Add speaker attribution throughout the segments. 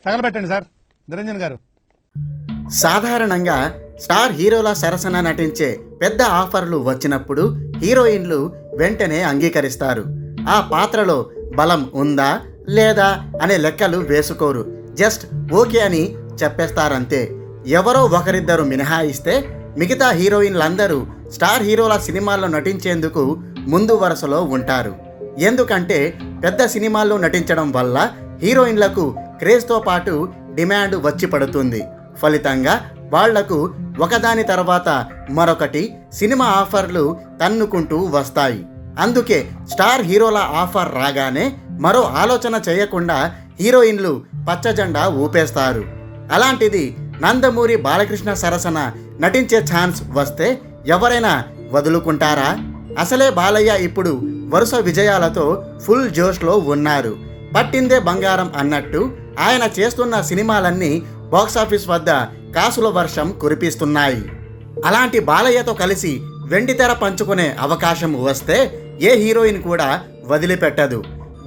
Speaker 1: తగలబెట్టండి sir Niranjan గారు.
Speaker 2: సాధారణంగా star హీరోల సరసన నటించే పెద్ద ఆఫర్లు వచ్చినప్పుడు హీరోయిన్లు వెంటనే అంగీకరిస్తారు. ఆ పాత్రలో బలం ఉందా లేదా అనే లెక్కలు వేసుకోరు. జస్ట్ ఓకే అని చెప్పేస్తారంతే. ఎవరో ఒకరిద్దరు మినహాయిస్తే మిగతా హీరోయిన్లందరూ స్టార్ హీరోల సినిమాల్లో నటించేందుకు ముందు వరుసలో ఉంటారు. ఎందుకంటే పెద్ద సినిమాల్లో నటించడం వల్ల హీరోయిన్లకు క్రేజ్తో పాటు డిమాండ్ వచ్చి పడుతుంది. ఫలితంగా వాళ్లకు ఒకదాని తర్వాత మరొకటి సినిమా ఆఫర్లు తన్నుకుంటూ వస్తాయి. అందుకే స్టార్ హీరోల ఆఫర్ రాగానే మరో ఆలోచన చేయకుండా హీరోయిన్లు పచ్చజెండా ఊపేస్తారు. అలాంటిది నందమూరి బాలకృష్ణ సరసన నటించే ఛాన్స్ వస్తే ఎవరైనా వదులుకుంటారా? అసలే బాలయ్య ఇప్పుడు వరుస విజయాలతో ఫుల్ జోష్లో ఉన్నారు. పట్టిందే బంగారం అన్నట్టు ఆయన చేస్తున్న సినిమాలన్నీ బాక్సాఫీస్ వద్ద కాసుల వర్షం కురిపిస్తున్నాయి. అలాంటి బాలయ్యతో కలిసి వెండితెర పంచుకునే అవకాశం వస్తే ఏ హీరోయిన్ కూడా వదిలిపెట్టదు.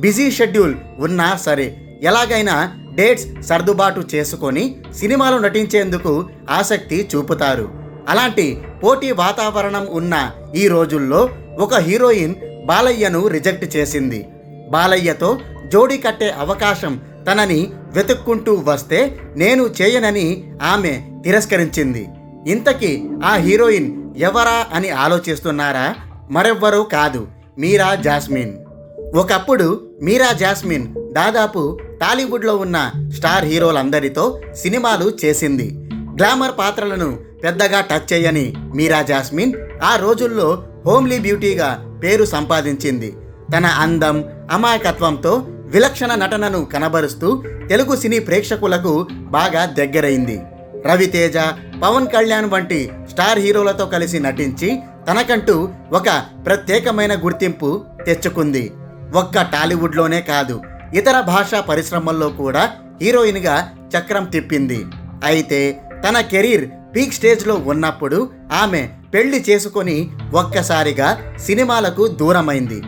Speaker 2: బిజీ షెడ్యూల్ ఉన్నా సరే ఎలాగైనా డేట్స్ సర్దుబాటు చేసుకొని సినిమాలో నటించేందుకు ఆసక్తి చూపుతారు. అలాంటి పోటీ వాతావరణం ఉన్న ఈ రోజుల్లో ఒక హీరోయిన్ బాలయ్యను రిజెక్ట్ చేసింది. బాలయ్యతో జోడీ కట్టే అవకాశం తనని వెతుక్కుంటూ వస్తే నేను చేయనని ఆమె తిరస్కరించింది. ఇంతకీ ఆ హీరోయిన్ ఎవరా అని ఆలోచిస్తున్నారా? మరెవ్వరూ కాదు, మీరా జాస్మిన్. ఒకప్పుడు మీరా జాస్మిన్ దాదాపు టాలీవుడ్లో ఉన్న స్టార్ హీరోలందరితో సినిమాలు చేసింది. గ్లామర్ పాత్రలను పెద్దగా టచ్ చేయని మీరా జాస్మిన్ ఆ రోజుల్లో హోమ్లీ బ్యూటీగా పేరు సంపాదించింది. తన అందం, అమాయకత్వంతో విలక్షణ నటనను కనబరుస్తూ తెలుగు సినీ ప్రేక్షకులకు బాగా దగ్గరైంది. రవితేజ, పవన్ కళ్యాణ్ వంటి స్టార్ హీరోలతో కలిసి నటించి తనకంటూ ఒక ప్రత్యేకమైన గుర్తింపు తెచ్చుకుంది. ఒక్క టాలీవుడ్లోనే కాదు, ఇతర భాషా పరిశ్రమల్లో కూడా హీరోయిన్గా చక్రం తిప్పింది. అయితే తన కెరీర్ పీక్ స్టేజ్లో ఉన్నప్పుడు ఆమె పెళ్లి చేసుకొని ఒక్కసారిగా సినిమాలకు దూరమైంది.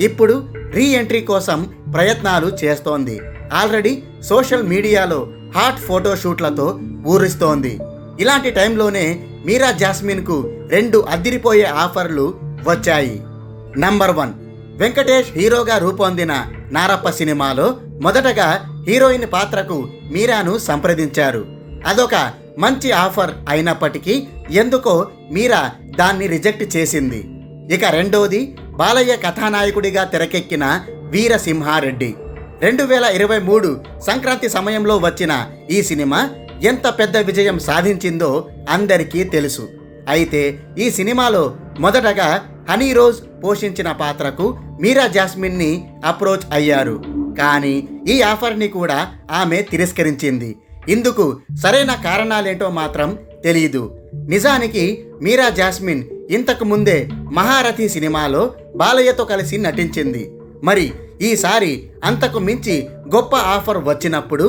Speaker 2: ఇప్పుడు రీ ఎంట్రీ కోసం ప్రయత్నాలు చేస్తోంది. ఆల్రెడీ సోషల్ మీడియాలో హాట్ ఫోటోషూట్లతో ఊరిస్తోంది. ఇలాంటి టైంలోనే మీరా జాస్మిన్కు 2 అదిరిపోయే ఆఫర్లు వచ్చాయి. నంబర్ 1, వెంకటేష్ హీరోగా రూపొందిన నారప్ప సినిమాలో మొదటగా హీరోయిన్ పాత్రకు మీరాను సంప్రదించారు. అదొక మంచి ఆఫర్ అయినప్పటికీ ఎందుకో మీరా దాన్ని రిజెక్ట్ చేసింది. ఇక రెండోది బాలయ్య కథానాయకుడిగా తెరకెక్కిన వీరసింహారెడ్డి. 2023 సంక్రాంతి సమయంలో వచ్చిన ఈ సినిమా ఎంత పెద్ద విజయం సాధించిందో అందరికీ తెలుసు. అయితే ఈ సినిమాలో మొదటగా హనీ రోజ్ పోషించిన పాత్రకు మీరా జాస్మిన్ని అప్రోచ్ అయ్యారు. కానీ ఈ ఆఫర్ని కూడా ఆమె తిరస్కరించింది. ఇందుకు సరైన కారణాలేంటో మాత్రం తెలియదు. నిజానికి మీరా జాస్మిన్ ఇంతకు ముందే మహారథి సినిమాలో బాలయ్యతో కలిసి నటించింది. మరి ఈసారి అంతకు మించి గొప్ప ఆఫర్ వచ్చినప్పుడు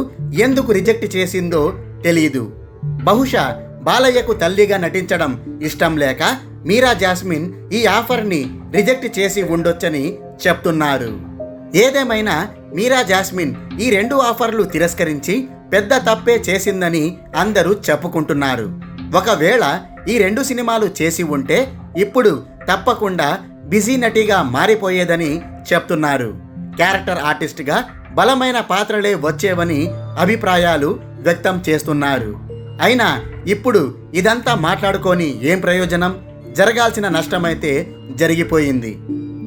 Speaker 2: ఎందుకు రిజెక్ట్ చేసిందో తెలియదు. బహుశా బాలయ్యకు తల్లిగా నటించడం ఇష్టం లేక మీరా జాస్మిన్ ఈ ఆఫర్ని రిజెక్ట్ చేసి ఉండొచ్చని చెప్తున్నారు. ఏదేమైనా మీరా జాస్మిన్ ఈ 2 ఆఫర్లు తిరస్కరించి పెద్ద తప్పే చేసిందని అందరూ చెప్పుకుంటున్నారు. ఒకవేళ ఈ 2 సినిమాలు చేసి ఉంటే ఇప్పుడు తప్పకుండా బిజీ నటిగా మారిపోయేదని చెప్తున్నారు. క్యారెక్టర్ ఆర్టిస్ట్గా బలమైన పాత్రలే వచ్చేవని అభిప్రాయాలు వ్యక్తం చేస్తున్నారు. అయినా ఇప్పుడు ఇదంతా మాట్లాడుకొని ఏం ప్రయోజనం? జరగాల్సిన నష్టమైతే జరిగిపోయింది.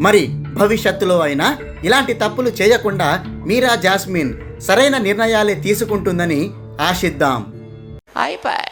Speaker 2: మరి భవిష్యత్తులో అయినా ఇలాంటి తప్పులు చేయకుండా మీరా జాస్మిన్ సరైన నిర్ణయాలే తీసుకుంటుందని ఆశిద్దాం.
Speaker 3: అయిపోయి